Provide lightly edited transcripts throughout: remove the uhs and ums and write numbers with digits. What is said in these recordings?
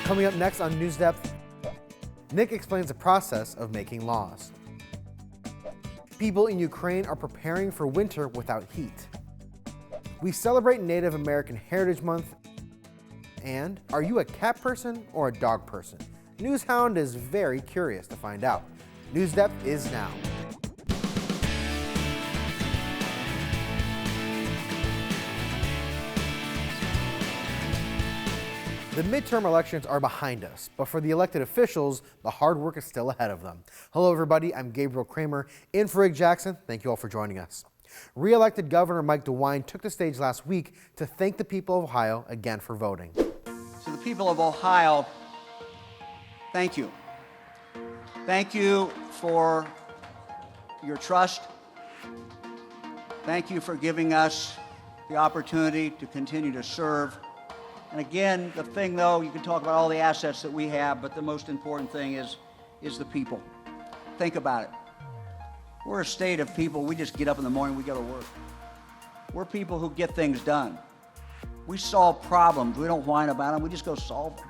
Coming up next on NewsDepth, Nick explains the process of making laws. People in Ukraine are preparing for winter without heat. We celebrate Native American Heritage Month. And are you a cat person or a dog person? NewsHound is very curious to find out. NewsDepth is now. The midterm elections are behind us, but for the elected officials, the hard work is still ahead of them. Hello, everybody. I'm Gabriel Kramer, in for Rick Jackson. Thank you all for joining us. Re-elected Governor Mike DeWine took the stage last week to thank the people of Ohio again for voting. To the people of Ohio, thank you. Thank you for your trust. Thank you for giving us the opportunity to continue to serve. And again, the thing though, you can talk about all the assets that we have, but the most important thing is the people. Think about it. We're a state of people, we just get up in the morning, we go to work. We're people who get things done. We solve problems, we don't whine about them, we just go solve them.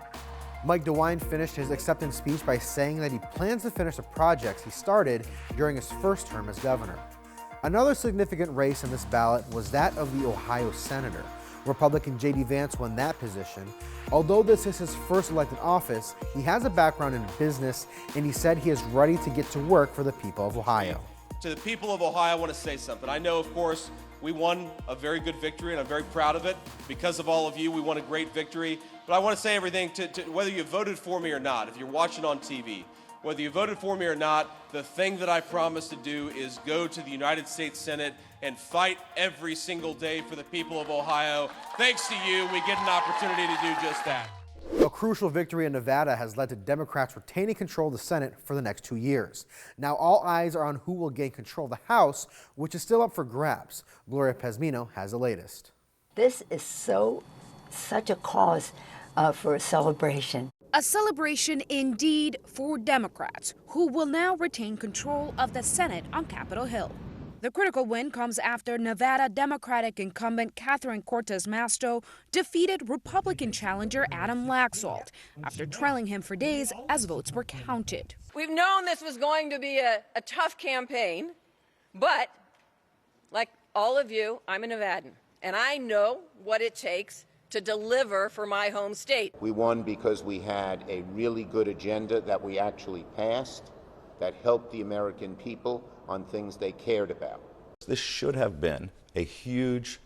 Mike DeWine finished his acceptance speech by saying that he plans to finish the projects he started during his first term as governor. Another significant race in this ballot was that of the Ohio senator. Republican J.D. Vance won that position. Although this is his first elected office, he has a background in business, and he said he is ready to get to work for the people of Ohio. To the people of Ohio, I want to say something. I know, of course, we won a very good victory, and I'm very proud of it. Because of all of you, we won a great victory. But I want to say everything to whether you voted for me or not, if you're watching on TV, whether you voted for me or not, the thing that I promise to do is go to the United States Senate and fight every single day for the people of Ohio. Thanks to you, we get an opportunity to do just that. A crucial victory in Nevada has led to Democrats retaining control of the Senate for the next 2 years. Now all eyes are on who will gain control of the House, which is still up for grabs. Gloria Pezmino has the latest. This is such a cause for a celebration. A celebration indeed for Democrats, who will now retain control of the Senate on Capitol Hill. The critical win comes after Nevada Democratic incumbent Catherine Cortez Masto defeated Republican challenger Adam Laxalt after trailing him for days as votes were counted. We've known this was going to be a tough campaign, but like all of you, I'm a Nevadan, and I know what it takes to deliver for my home state. We won because we had a really good agenda that we actually passed that helped the American people on things they cared about. This should have been a huge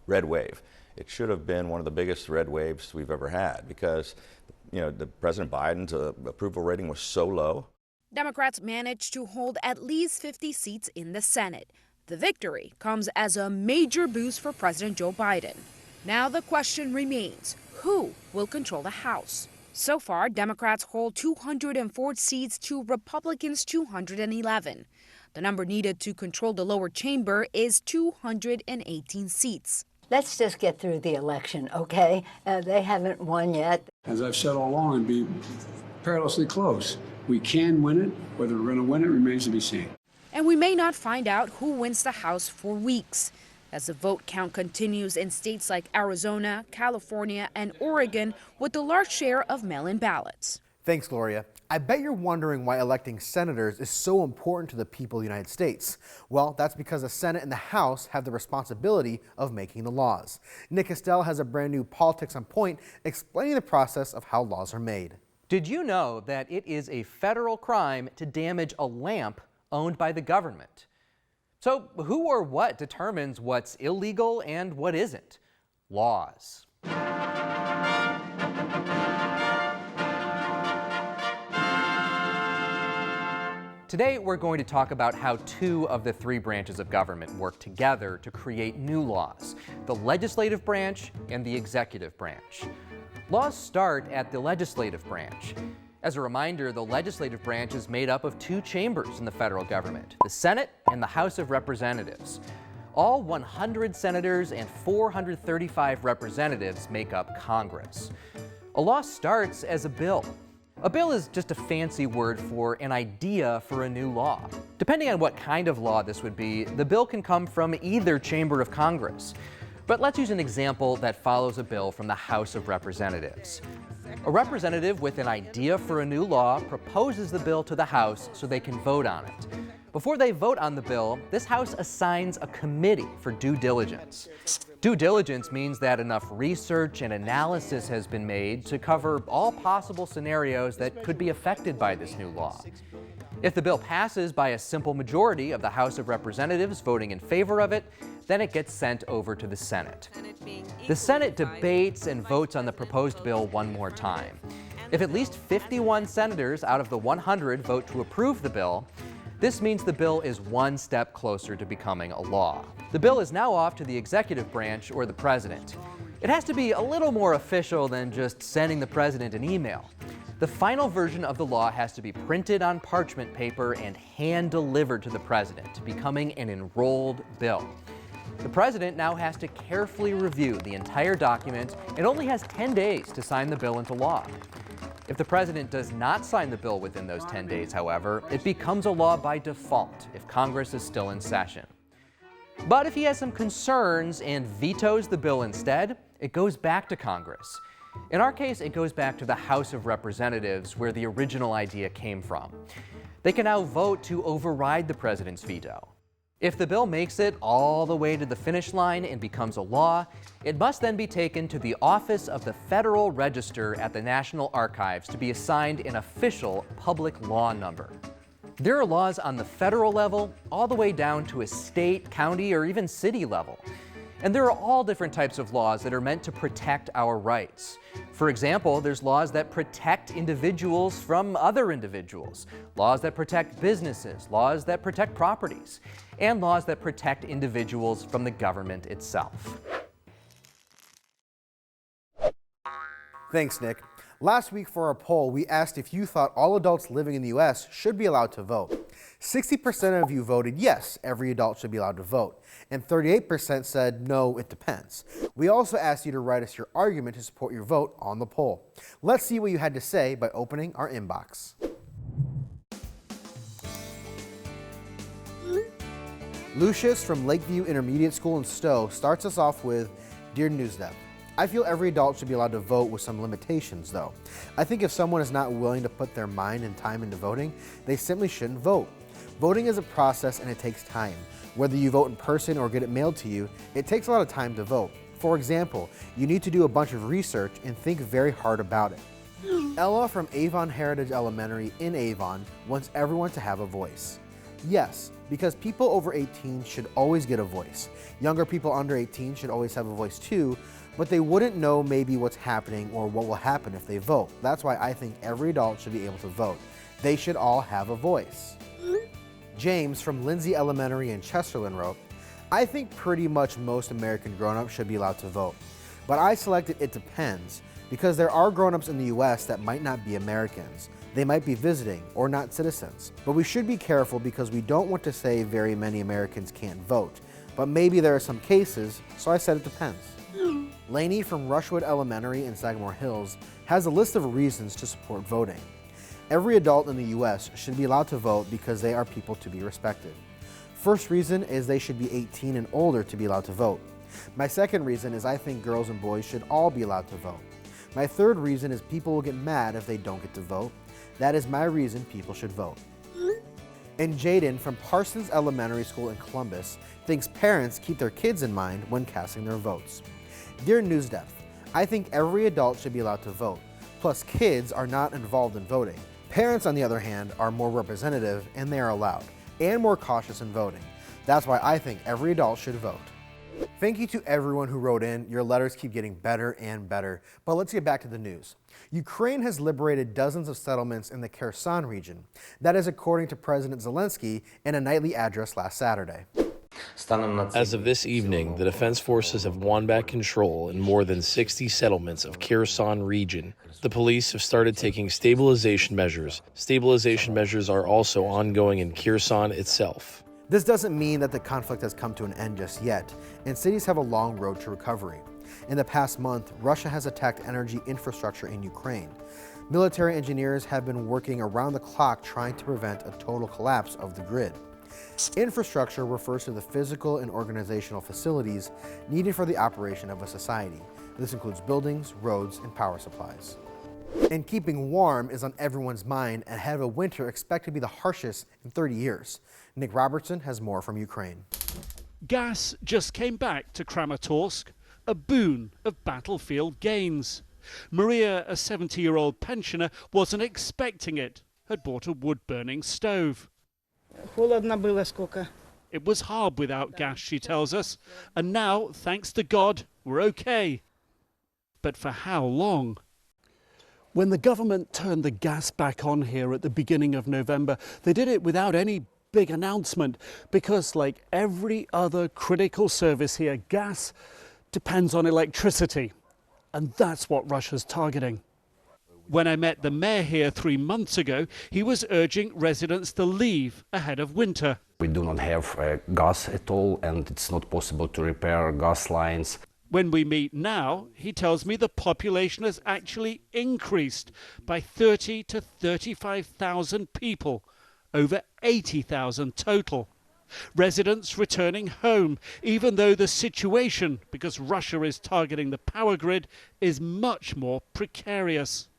red wave. It should have been one of the biggest red waves we've ever had because, the President Biden's approval rating was so low. Democrats managed to hold at least 50 seats in the Senate. The victory comes as a major boost for President Joe Biden. Now the question remains, who will control the House? So far, Democrats hold 204 seats to Republicans' 211. The number needed to control the lower chamber is 218 seats. Let's just get through the election, okay? They haven't won yet. As I've said all along, it'd be perilously close. We can win it. Whether we're going to win it remains to be seen. And we may not find out who wins the House for weeks. As the vote count continues in states like Arizona, California, and Oregon with a large share of mail-in ballots. Thanks, Gloria. I bet you're wondering why electing senators is so important to the people of the United States. Well, that's because the Senate and the House have the responsibility of making the laws. Nick Estelle has a brand new Politics on Point explaining the process of how laws are made. Did you know that it is a federal crime to damage a lamp owned by the government? So who or what determines what's illegal and what isn't? Laws. Today, we're going to talk about how two of the three branches of government work together to create new laws, the legislative branch and the executive branch. Laws start at the legislative branch. As a reminder, the legislative branch is made up of two chambers in the federal government, the Senate and the House of Representatives. All 100 senators and 435 representatives make up Congress. A law starts as a bill. A bill is just a fancy word for an idea for a new law. Depending on what kind of law this would be, the bill can come from either chamber of Congress. But let's use an example that follows a bill from the House of Representatives. A representative with an idea for a new law proposes the bill to the House so they can vote on it. Before they vote on the bill, this House assigns a committee for due diligence. Due diligence means that enough research and analysis has been made to cover all possible scenarios that could be affected by this new law. If the bill passes by a simple majority of the House of Representatives voting in favor of it, then it gets sent over to the Senate. The Senate debates and votes on the proposed bill one more time. If at least 51 senators out of the 100 vote to approve the bill, this means the bill is one step closer to becoming a law. The bill is now off to the executive branch or the president. It has to be a little more official than just sending the president an email. The final version of the law has to be printed on parchment paper and hand-delivered to the president, becoming an enrolled bill. The president now has to carefully review the entire document and only has 10 days to sign the bill into law. If the president does not sign the bill within those 10 days, however, it becomes a law by default if Congress is still in session. But if he has some concerns and vetoes the bill instead, it goes back to Congress. In our case, it goes back to the House of Representatives, where the original idea came from. They can now vote to override the president's veto. If the bill makes it all the way to the finish line and becomes a law, it must then be taken to the Office of the Federal Register at the National Archives to be assigned an official public law number. There are laws on the federal level all the way down to a state, county, or even city level. And there are all different types of laws that are meant to protect our rights. For example, there's laws that protect individuals from other individuals, laws that protect businesses, laws that protect properties, and laws that protect individuals from the government itself. Thanks, Nick. Last week for our poll, we asked if you thought all adults living in the U.S. should be allowed to vote. 60% of you voted yes, every adult should be allowed to vote, and 38% said no, it depends. We also asked you to write us your argument to support your vote on the poll. Let's see what you had to say by opening our inbox. Lucius from Lakeview Intermediate School in Stowe starts us off with, Dear NewsDepth, I feel every adult should be allowed to vote with some limitations, though. I think if someone is not willing to put their mind and time into voting, they simply shouldn't vote. Voting is a process and it takes time. Whether you vote in person or get it mailed to you, it takes a lot of time to vote. For example, you need to do a bunch of research and think very hard about it. Ella from Avon Heritage Elementary in Avon wants everyone to have a voice. Yes, because people over 18 should always get a voice. Younger people under 18 should always have a voice too, but they wouldn't know maybe what's happening or what will happen if they vote. That's why I think every adult should be able to vote. They should all have a voice. James from Lindsay Elementary in Chesterland wrote, I think pretty much most American grown-ups should be allowed to vote. But I selected it depends, because there are grown-ups in the US that might not be Americans. They might be visiting or not citizens. But we should be careful because we don't want to say very many Americans can't vote. But maybe there are some cases, so I said it depends. Lainey from Rushwood Elementary in Sagamore Hills has a list of reasons to support voting. Every adult in the US should be allowed to vote because they are people to be respected. First reason is they should be 18 and older to be allowed to vote. My second reason is I think girls and boys should all be allowed to vote. My third reason is people will get mad if they don't get to vote. That is my reason people should vote. And Jaden from Parsons Elementary School in Columbus thinks parents keep their kids in mind when casting their votes. Dear NewsDepth, I think every adult should be allowed to vote. Plus, kids are not involved in voting. Parents, on the other hand, are more representative and they are allowed, and more cautious in voting. That's why I think every adult should vote. Thank you to everyone who wrote in. Your letters keep getting better and better. But let's get back to the news. Ukraine has liberated dozens of settlements in the Kherson region. That is according to President Zelensky in a nightly address last Saturday. As of this evening, the defense forces have won back control in more than 60 settlements of Kherson region. The police have started taking stabilization measures. Stabilization measures are also ongoing in Kherson itself. This doesn't mean that the conflict has come to an end just yet, and cities have a long road to recovery. In the past month, Russia has attacked energy infrastructure in Ukraine. Military engineers have been working around the clock trying to prevent a total collapse of the grid. Infrastructure refers to the physical and organizational facilities needed for the operation of a society. This includes buildings, roads, and power supplies. And keeping warm is on everyone's mind ahead of a winter expected to be the harshest in 30 years. Nick Robertson has more from Ukraine. Gas just came back to Kramatorsk, a boon of battlefield gains. Maria, a 70-year-old pensioner, wasn't expecting it, had bought a wood-burning stove. It was hard without gas, she tells us, and now, thanks to God, we're okay. But for how long? When the government turned the gas back on here at the beginning of November, they did it without any big announcement because, like every other critical service here, gas depends on electricity, and that's what Russia's targeting. When I met the mayor here 3 months ago, he was urging residents to leave ahead of winter. We do not have gas at all, and it's not possible to repair gas lines. When we meet now, he tells me the population has actually increased by 30 to 35,000 people, over 80,000 total. Residents returning home, even though the situation, because Russia is targeting the power grid, is much more precarious.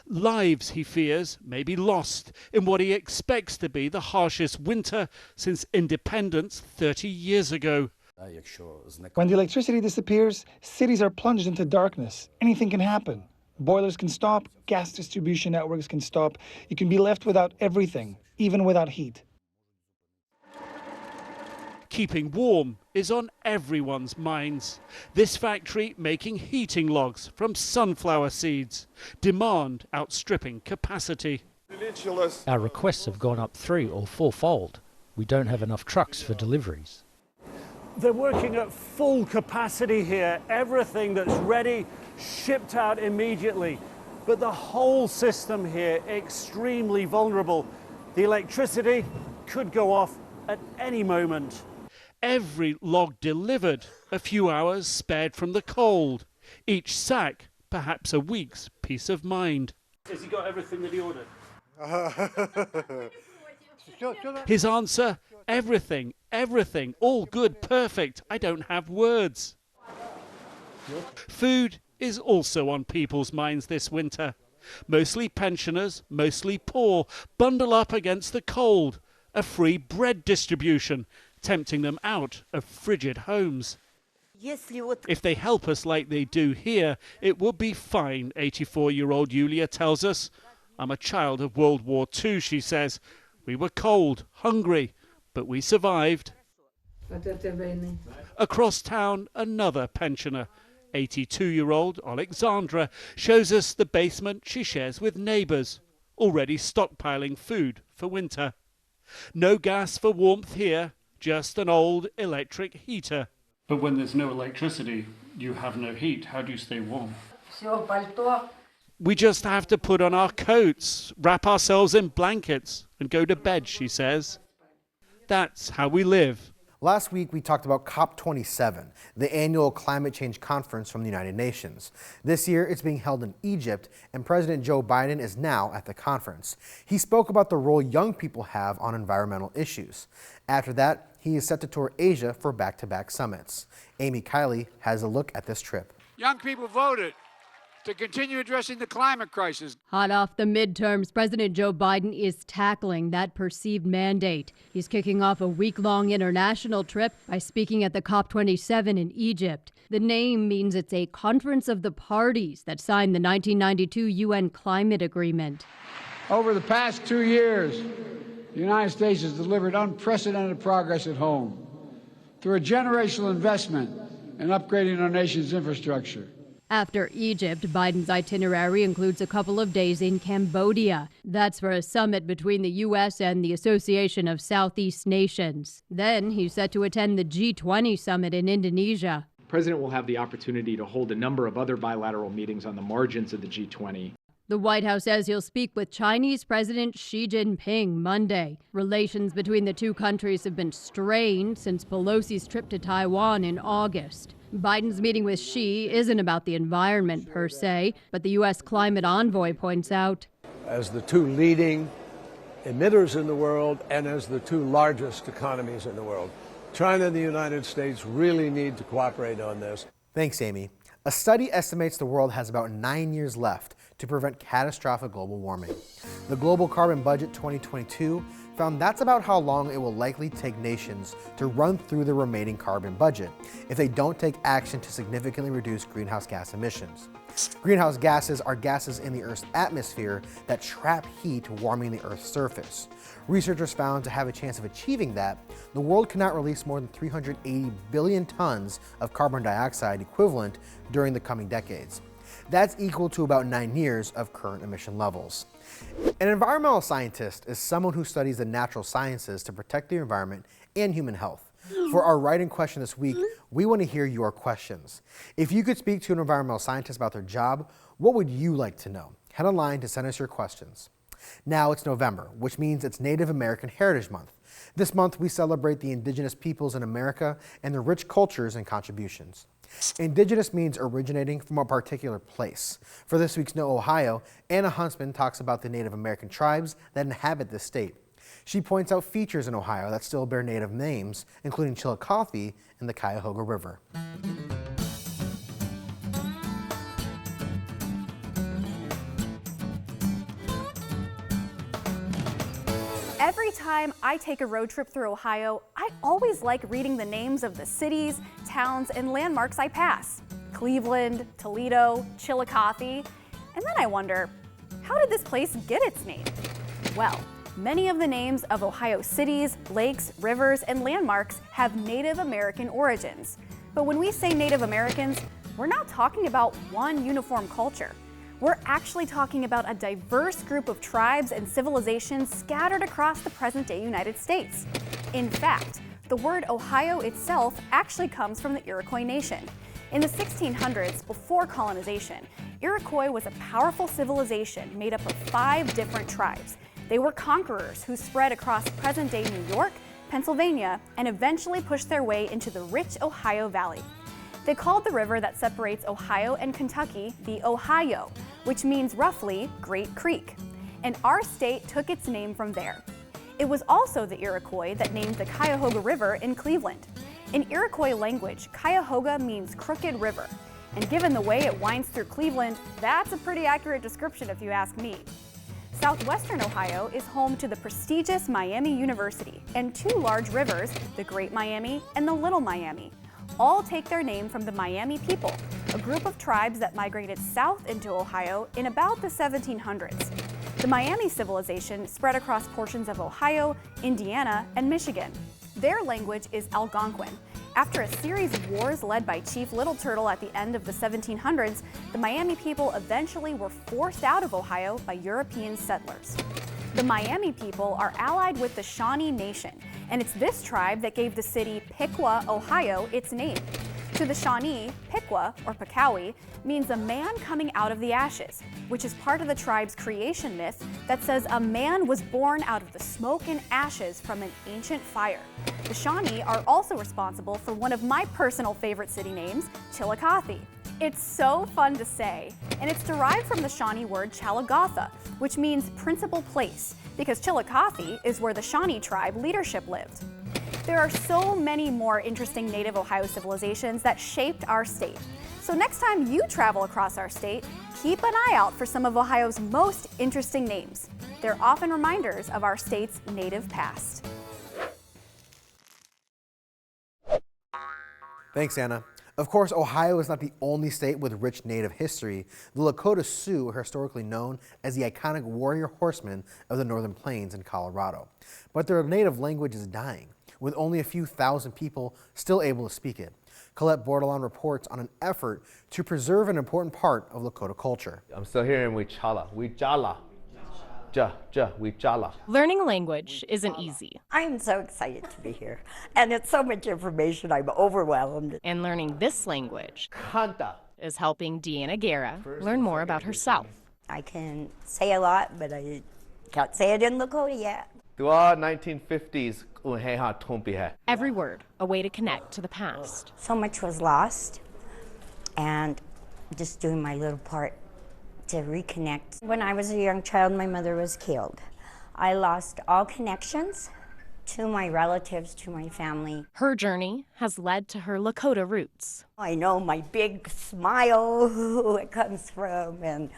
Lives, he fears, may be lost in what he expects to be the harshest winter since independence 30 years ago. When the electricity disappears, cities are plunged into darkness. Anything can happen. Boilers can stop, gas distribution networks can stop. You can be left without everything, even without heat. Keeping warm is on everyone's minds. This factory making heating logs from sunflower seeds. Demand outstripping capacity. Our requests have gone up 3- or 4-fold. We don't have enough trucks for deliveries. They're working at full capacity here. Everything that's ready, shipped out immediately. But the whole system here extremely vulnerable. The electricity could go off at any moment. Every log delivered, a few hours spared from the cold. Each sack, perhaps a week's peace of mind. Has he got everything that he ordered? His answer, everything, everything, all good, perfect. I don't have words. Food is also on people's minds this winter. Mostly pensioners, mostly poor, bundle up against the cold. A free bread distribution, tempting them out of frigid homes. If they help us like they do here, it would be fine, 84-year-old Yulia tells us. I'm a child of World War II, she says. We were cold, hungry, but we survived. Across town, another pensioner, 82-year-old Alexandra, shows us the basement she shares with neighbours, already stockpiling food for winter. No gas for warmth here, just an old electric heater. But when there's no electricity, you have no heat. How do you stay warm? We just have to put on our coats, wrap ourselves in blankets, and go to bed, she says. That's how we live. Last week, we talked about COP27, the annual climate change conference from the United Nations. This year, it's being held in Egypt, and President Joe Biden is now at the conference. He spoke about the role young people have on environmental issues. After that, he is set to tour Asia for back-to-back summits. Amy Kiley has a look at this trip. Young people voted to continue addressing the climate crisis. Hot off the midterms, President Joe Biden is tackling that perceived mandate. He's kicking off a week-long international trip by speaking at the COP27 in Egypt. The name means it's a conference of the parties that signed the 1992 UN climate agreement. Over the past 2 years, the United States has delivered unprecedented progress at home through a generational investment in upgrading our nation's infrastructure. After Egypt, Biden's itinerary includes a couple of days in Cambodia. That's for a summit between the U.S. and the Association of Southeast Nations. Then he's set to attend the G20 summit in Indonesia. The president will have the opportunity to hold a number of other bilateral meetings on the margins of the G20. The White House says he'll speak with Chinese President Xi Jinping Monday. Relations between the two countries have been strained since Pelosi's trip to Taiwan in August. Biden's meeting with Xi isn't about the environment per se, but the U.S. climate envoy points out. As the two leading emitters in the world and as the two largest economies in the world, China and the United States really need to cooperate on this. Thanks, Amy. A study estimates the world has about 9 years left to prevent catastrophic global warming. The Global Carbon Budget 2022 found that's about how long it will likely take nations to run through the remaining carbon budget if they don't take action to significantly reduce greenhouse gas emissions. Greenhouse gases are gases in the Earth's atmosphere that trap heat, warming the Earth's surface. Researchers found to have a chance of achieving that, the world cannot release more than 380 billion tons of carbon dioxide equivalent during the coming decades. That's equal to about 9 years of current emission levels. An environmental scientist is someone who studies the natural sciences to protect the environment and human health. For our writing question this week, we want to hear your questions. If you could speak to an environmental scientist about their job, what would you like to know? Head online to send us your questions. Now it's November, which means it's Native American Heritage Month. This month we celebrate the indigenous peoples in America and their rich cultures and contributions. Indigenous means originating from a particular place. For this week's No Ohio, Anna Huntsman talks about the Native American tribes that inhabit this state. She points out features in Ohio that still bear Native names, including Chillicothe and the Cuyahoga River. Every time I take a road trip through Ohio, I always like reading the names of the cities, towns, and landmarks I pass. Cleveland, Toledo, Chillicothe, and then I wonder, how did this place get its name? Well, many of the names of Ohio cities, lakes, rivers, and landmarks have Native American origins. But when we say Native Americans, we're not talking about one uniform culture. We're actually talking about a diverse group of tribes and civilizations scattered across the present-day United States. In fact, the word Ohio itself actually comes from the Iroquois Nation. In the 1600s, before colonization, Iroquois was a powerful civilization made up of 5 different tribes. They were conquerors who spread across present-day New York, Pennsylvania, and eventually pushed their way into the rich Ohio Valley. They called the river that separates Ohio and Kentucky the Ohio, which means roughly Great Creek. And our state took its name from there. It was also the Iroquois that named the Cuyahoga River in Cleveland. In Iroquois language, Cuyahoga means crooked river. And given the way it winds through Cleveland, that's a pretty accurate description if you ask me. Southwestern Ohio is home to the prestigious Miami University and 2 large rivers, the Great Miami and the Little Miami. All take their name from the Miami people, a group of tribes that migrated south into Ohio in about the 1700s. The Miami civilization spread across portions of Ohio, Indiana, and Michigan. Their language is Algonquin. After a series of wars led by Chief Little Turtle at the end of the 1700s, the Miami people eventually were forced out of Ohio by European settlers. The Miami people are allied with the Shawnee Nation, and it's this tribe that gave the city Piqua, Ohio, its name. To the Shawnee, Piqua, or Piqua, means a man coming out of the ashes, which is part of the tribe's creation myth that says a man was born out of the smoke and ashes from an ancient fire. The Shawnee are also responsible for one of my personal favorite city names, Chillicothe. It's so fun to say, and it's derived from the Shawnee word Chalagatha, which means principal place, because Chillicothe is where the Shawnee tribe leadership lived. There are so many more interesting Native Ohio civilizations that shaped our state. So next time you travel across our state, keep an eye out for some of Ohio's most interesting names. They're often reminders of our state's native past. Thanks, Anna. Of course, Ohio is not the only state with rich Native history. The Lakota Sioux are historically known as the iconic warrior horsemen of the Northern Plains in Colorado. But their native language is dying, with only a few thousand people still able to speak it. Colette Bordelon reports on an effort to preserve an important part of Lakota culture. I'm still hearing Wichala, Wichala, Wichala. Learning language isn't easy. I am so excited to be here. And it's so much information, I'm overwhelmed. And learning this language Kanta is helping Deanna Guerra learn more about herself. I can say a lot, but I can't say it in Lakota yet. Throughout 1950s, every word, a way to connect to the past. So much was lost, and just doing my little part to reconnect. When I was a young child, my mother was killed. I lost all connections to my relatives, to my family. Her journey has led to her Lakota roots. I know my big smile, who it comes from, and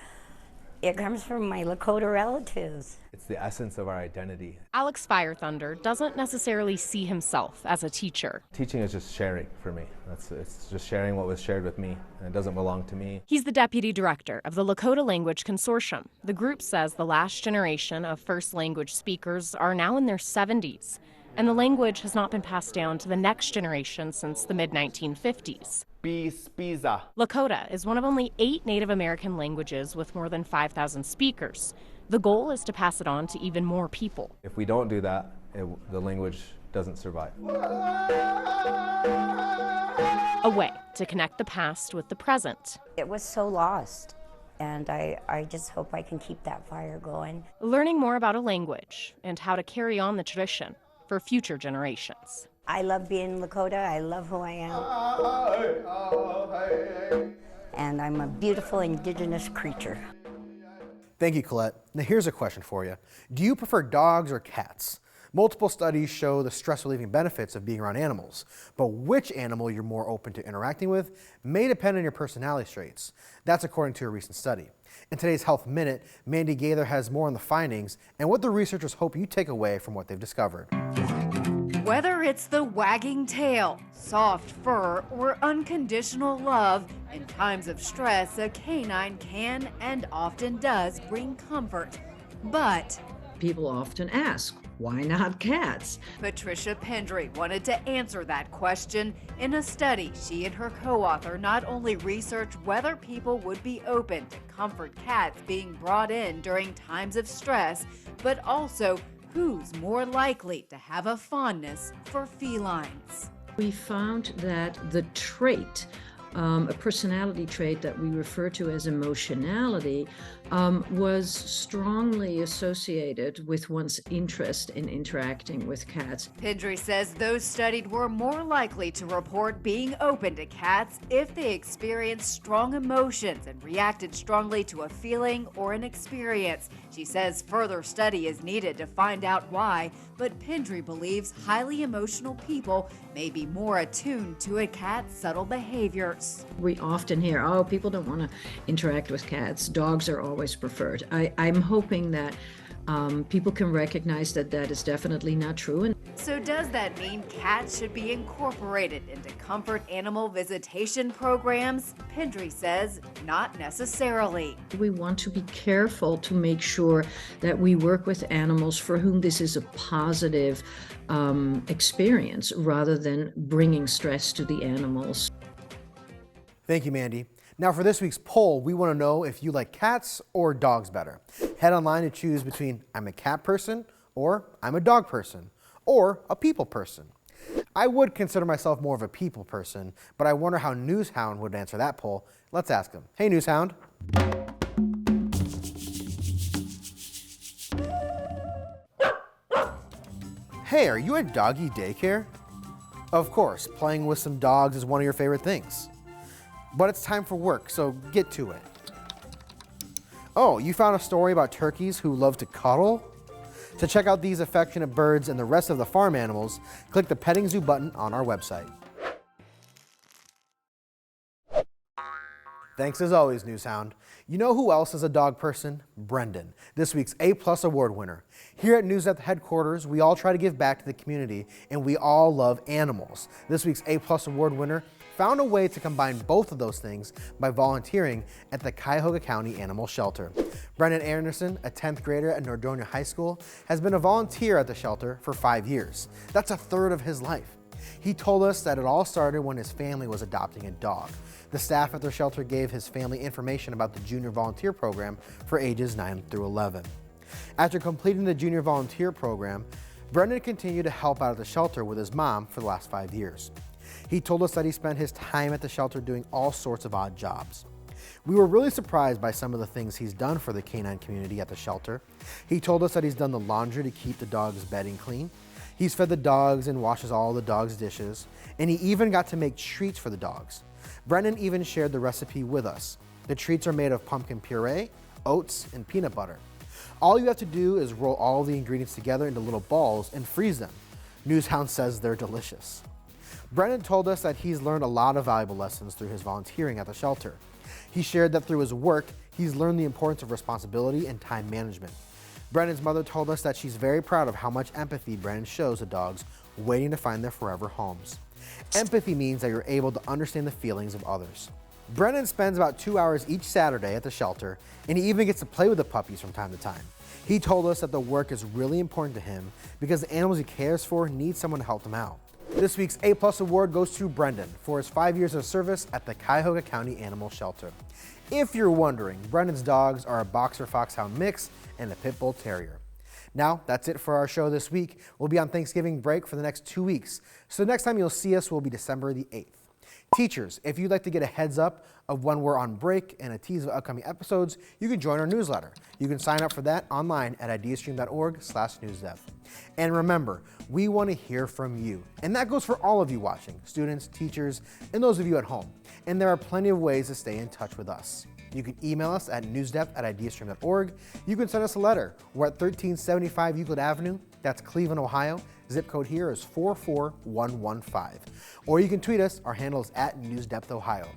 It comes from my Lakota relatives. It's the essence of our identity. Alex Firethunder doesn't necessarily see himself as a teacher. Teaching is just sharing for me. It's just sharing what was shared with me, and it doesn't belong to me. He's the deputy director of the Lakota Language Consortium. The group says the last generation of first language speakers are now in their 70s, and the language has not been passed down to the next generation since the mid-1950s. Spiza. Lakota is one of only 8 Native American languages with more than 5,000 speakers. The goal is to pass it on to even more people. If we don't do that, the language doesn't survive. A way to connect the past with the present. It was so lost, and I just hope I can keep that fire going. Learning more about a language and how to carry on the tradition for future generations. I love being Lakota. I love who I am. And I'm a beautiful indigenous creature. Thank you, Colette. Now here's a question for you. Do you prefer dogs or cats? Multiple studies show the stress-relieving benefits of being around animals, but which animal you're more open to interacting with may depend on your personality traits. That's according to a recent study. In today's Health Minute, Mandy Gaither has more on the findings and what the researchers hope you take away from what they've discovered. Whether it's the wagging tail, soft fur, or unconditional love, in times of stress, a canine can and often does bring comfort. But people often ask, why not cats? Patricia Pendry wanted to answer that question. In a study, she and her co-author not only researched whether people would be open to comfort cats being brought in during times of stress, but also who's more likely to have a fondness for felines. We found that the trait, a personality trait that we refer to as emotionality, was strongly associated with one's interest in interacting with cats. Pendry says those studied were more likely to report being open to cats if they experienced strong emotions and reacted strongly to a feeling or an experience. She says further study is needed to find out why, but Pendry believes highly emotional people may be more attuned to a cat's subtle behaviors. We often hear, oh, people don't want to interact with cats. Dogs are always preferred. I'm hoping that people can recognize that that is definitely not true. So does that mean cats should be incorporated into comfort animal visitation programs? Pendry says not necessarily. We want to be careful to make sure that we work with animals for whom this is a positive experience rather than bringing stress to the animals. Thank you, Mandy. Now for this week's poll, we want to know if you like cats or dogs better. Head online to choose between I'm a cat person or I'm a dog person or a people person. I would consider myself more of a people person, but I wonder how NewsHound would answer that poll. Let's ask him. Hey, NewsHound. Hey, are you at doggy daycare? Of course, playing with some dogs is one of your favorite things. But it's time for work, so get to it. Oh, you found a story about turkeys who love to cuddle? To check out these affectionate birds and the rest of the farm animals, click the Petting Zoo button on our website. Thanks as always, NewsHound. You know who else is a dog person? Brendan, this week's A+ award winner. Here at NewsDepth headquarters, we all try to give back to the community, and we all love animals. This week's A+ award winner found a way to combine both of those things by volunteering at the Cuyahoga County Animal Shelter. Brendan Anderson, a 10th grader at Nordonia High School, has been a volunteer at the shelter for 5 years. That's a third of his life. He told us that it all started when his family was adopting a dog. The staff at their shelter gave his family information about the Junior Volunteer Program for ages 9 through 11. After completing the Junior Volunteer Program, Brendan continued to help out at the shelter with his mom for the last 5 years. He told us that he spent his time at the shelter doing all sorts of odd jobs. We were really surprised by some of the things he's done for the canine community at the shelter. He told us that he's done the laundry to keep the dog's bedding clean. He's fed the dogs and washes all the dog's dishes, and he even got to make treats for the dogs. Brendan even shared the recipe with us. The treats are made of pumpkin puree, oats, and peanut butter. All you have to do is roll all the ingredients together into little balls and freeze them. NewsHound says they're delicious. Brendan told us that he's learned a lot of valuable lessons through his volunteering at the shelter. He shared that through his work, He's learned the importance of responsibility and time management. Brandon's mother told us that she's very proud of how much empathy Brandon shows to dogs waiting to find their forever homes. Empathy means that you're able to understand the feelings of others. Brandon spends about 2 hours each Saturday at the shelter, and he even gets to play with the puppies from time to time. He told us that the work is really important to him because the animals he cares for need someone to help them out. This week's A+ award goes to Brendan for his 5 years of service at the Cuyahoga County Animal Shelter. If you're wondering, Brendan's dogs are a Boxer Foxhound mix and a Pit Bull Terrier. Now, that's it for our show this week. We'll be on Thanksgiving break for the next 2 weeks, so the next time you'll see us will be December the 8th. Teachers, if you'd like to get a heads up of when we're on break and a tease of upcoming episodes, you can join our newsletter. You can sign up for that online at ideastream.org/newsdepth. And remember, we want to hear from you. And that goes for all of you watching, students, teachers, and those of you at home. And there are plenty of ways to stay in touch with us. You can email us at newsdepth@ideastream.org. You can send us a letter. We're at 1375 Euclid Avenue. That's Cleveland, Ohio. Zip code here is 44115. Or you can tweet us. Our handle is at NewsDepthOhio.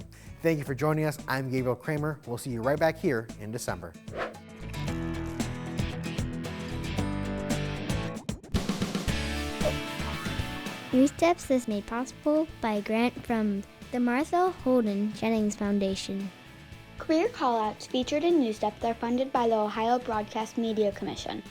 Thank you for joining us. I'm Gabriel Kramer. We'll see you right back here in December. NewsDepth is made possible by a grant from the Martha Holden Jennings Foundation. Career callouts featured in NewsDepth are funded by the Ohio Broadcast Media Commission.